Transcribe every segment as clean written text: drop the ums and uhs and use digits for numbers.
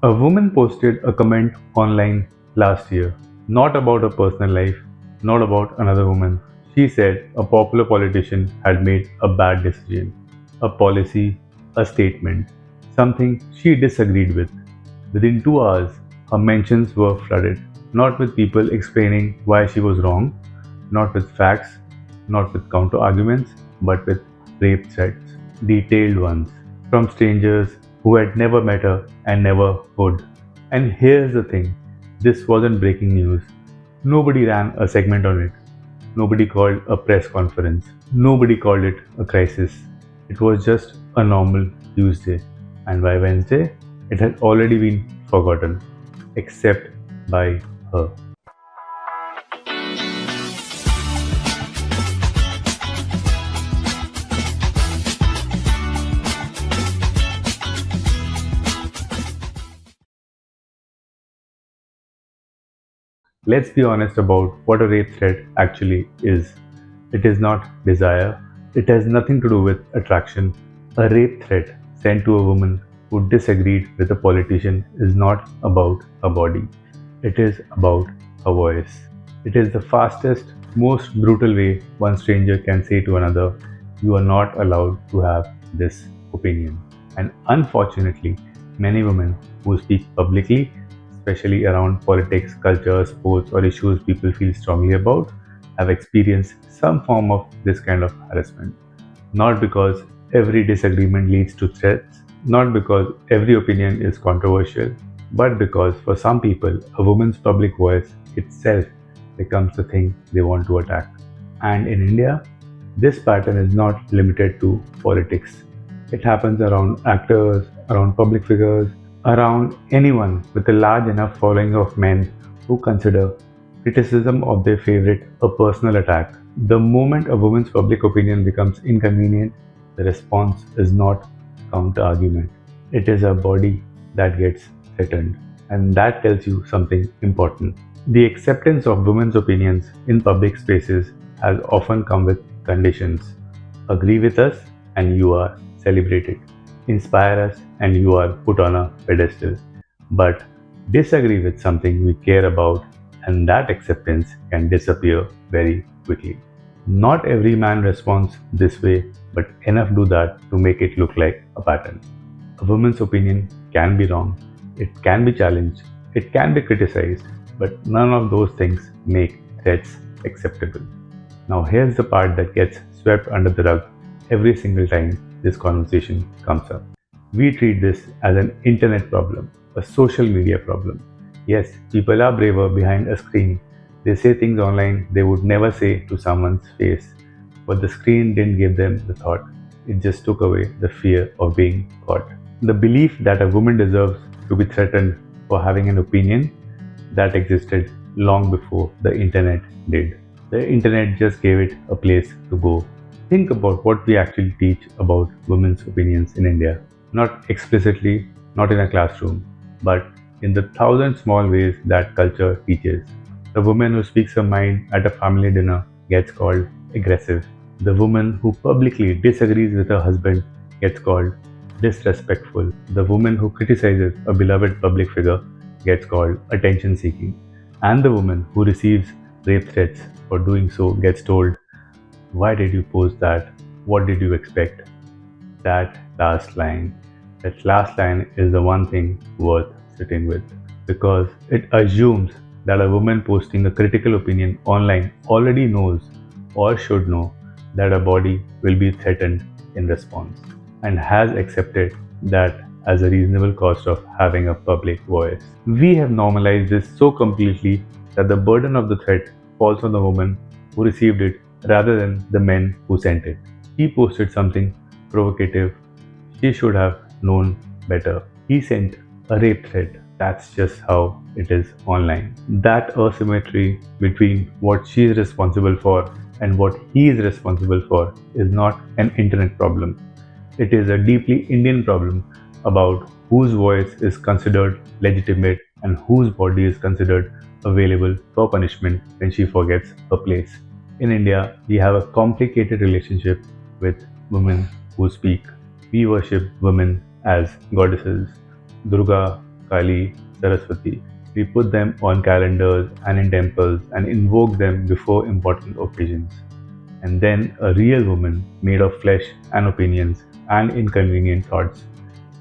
A woman posted a comment online last year, not about her personal life, not about another woman. She said a popular politician had made a bad decision, a policy, a statement, something she disagreed with. Within 2 hours, her mentions were flooded, not with people explaining why she was wrong, not with facts, not with counter arguments, but with rape threats, detailed ones, from strangers who had never met her and never would. And here's the thing, this wasn't breaking news. Nobody ran a segment on it. Nobody called a press conference. Nobody called it a crisis. It was just a normal Tuesday. And by Wednesday, it had already been forgotten, except by her. Let's be honest about what a rape threat actually is. It is not desire, it has nothing to do with attraction. A rape threat sent to a woman who disagreed with a politician is not about a body, it is about a voice. It is the fastest, most brutal way one stranger can say to another, "You are not allowed to have this opinion." And unfortunately, many women who speak publicly, especially around politics, culture, sports, or issues people feel strongly about, have experienced some form of this kind of harassment. Not because every disagreement leads to threats, not because every opinion is controversial, but because for some people, a woman's public voice itself becomes the thing they want to attack. And in India, this pattern is not limited to politics. It happens around actors, around public figures, around anyone with a large enough following of men who consider criticism of their favorite a personal attack. The moment a woman's public opinion becomes inconvenient, the response is not counter argument. It is a body that gets threatened. And that tells you something important. The acceptance of women's opinions in public spaces has often come with conditions. Agree with us and you are celebrated. Inspire us and you are put on a pedestal. But disagree with something we care about and that acceptance can disappear very quickly. Not every man responds this way, but enough do that to make it look like a pattern. A woman's opinion can be wrong, it can be challenged, it can be criticized, but none of those things make threats acceptable. Now, here's the part that gets swept under the rug every single time this conversation comes up. We treat this as an internet problem, a social media problem. Yes, people are braver behind a screen. They say things online they would never say to someone's face. But the screen didn't give them the thought, it just took away the fear of being caught. The belief that a woman deserves to be threatened for having an opinion that existed long before the internet did. The internet just gave it a place to go. Think about what we actually teach about women's opinions in India. Not explicitly, not in a classroom, but in the thousand small ways that culture teaches. The woman who speaks her mind at a family dinner gets called aggressive. The woman who publicly disagrees with her husband gets called disrespectful. The woman who criticizes a beloved public figure gets called attention seeking. And the woman who receives rape threats for doing so gets told, "Why did you post that? What did you expect?" That last line. That last line is the one thing worth sitting with because it assumes that a woman posting a critical opinion online already knows or should know that her body will be threatened in response and has accepted that as a reasonable cost of having a public voice. We have normalized this so completely that the burden of the threat falls on the woman who received it rather than the men who sent it. He posted something provocative. She should have known better. He sent a rape threat. That's just how it is online. That asymmetry between what she is responsible for and what he is responsible for is not an internet problem. It is a deeply Indian problem about whose voice is considered legitimate and whose body is considered available for punishment when she forgets her place. In India, we have a complicated relationship with women who speak. We worship women as goddesses. Durga, Kali, Saraswati. We put them on calendars and in temples and invoke them before important occasions. And then a real woman made of flesh and opinions and inconvenient thoughts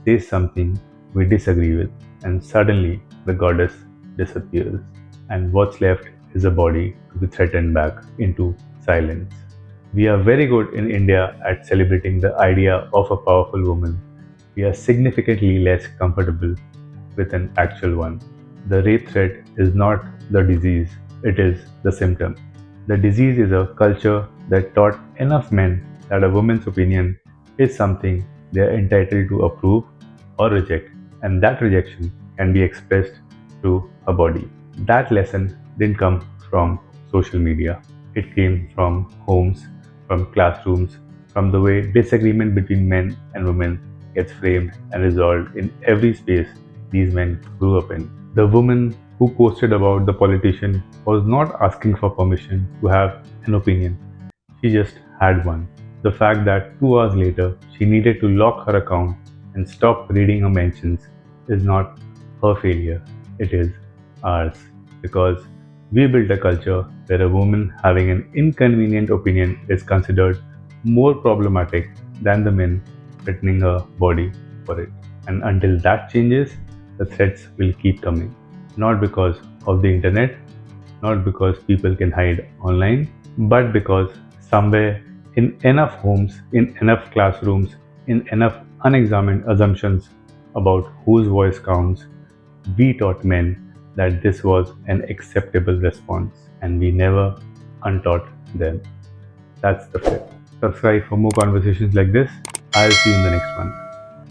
says something we disagree with, and suddenly the goddess disappears, and what's left is a body to be threatened back into silence. We are very good in India at celebrating the idea of a powerful woman. We are significantly less comfortable with an actual one. The rape threat is not the disease, it is the symptom. The disease is a culture that taught enough men that a woman's opinion is something they are entitled to approve or reject, and that rejection can be expressed through a body. That lesson didn't come from social media, it came from homes, from classrooms, from the way disagreement between men and women gets framed and resolved in every space these men grew up in. The woman who posted about the politician was not asking for permission to have an opinion, she just had one. The fact that 2 hours later she needed to lock her account and stop reading her mentions is not her failure, it is ours. Because we built a culture where a woman having an inconvenient opinion is considered more problematic than the men threatening her body for it. And until that changes, the threats will keep coming. Not because of the internet, not because people can hide online, but because somewhere in enough homes, in enough classrooms, in enough unexamined assumptions about whose voice counts, we taught men that this was an acceptable response and we never untaught them. That's the fact. Subscribe for more conversations like this. I'll see you in the next one.